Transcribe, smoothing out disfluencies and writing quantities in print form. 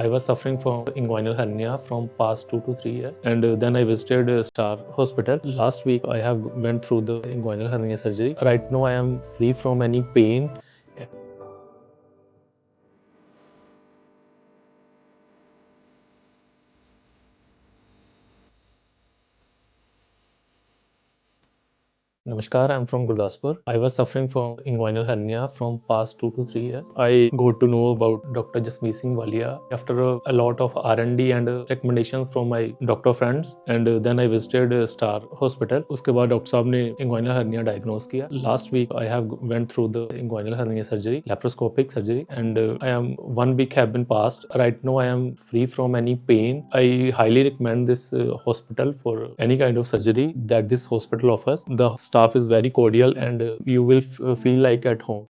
I was suffering from inguinal hernia from past 2 to 3 years, and then I visited Star Hospital. Last week I have went through the inguinal hernia surgery. Right now I am free from any pain. Namaskar, I'm from Gurdaspur. I was suffering from inguinal hernia from past 2 to 3 years. I got to know about Dr. Jasmeet Ahluwalia after a lot of R&D and recommendations from my doctor friends, and then I visited Star Hospital. उसके बाद doctor साहब ने inguinal hernia diagnose किया. Last week I have went through the inguinal hernia surgery, laparoscopic surgery, and I am 1 week have been passed. Right now I am free from any pain. I highly recommend this hospital for any kind of surgery that this hospital offers. The staff is very cordial, and you will feel like at home.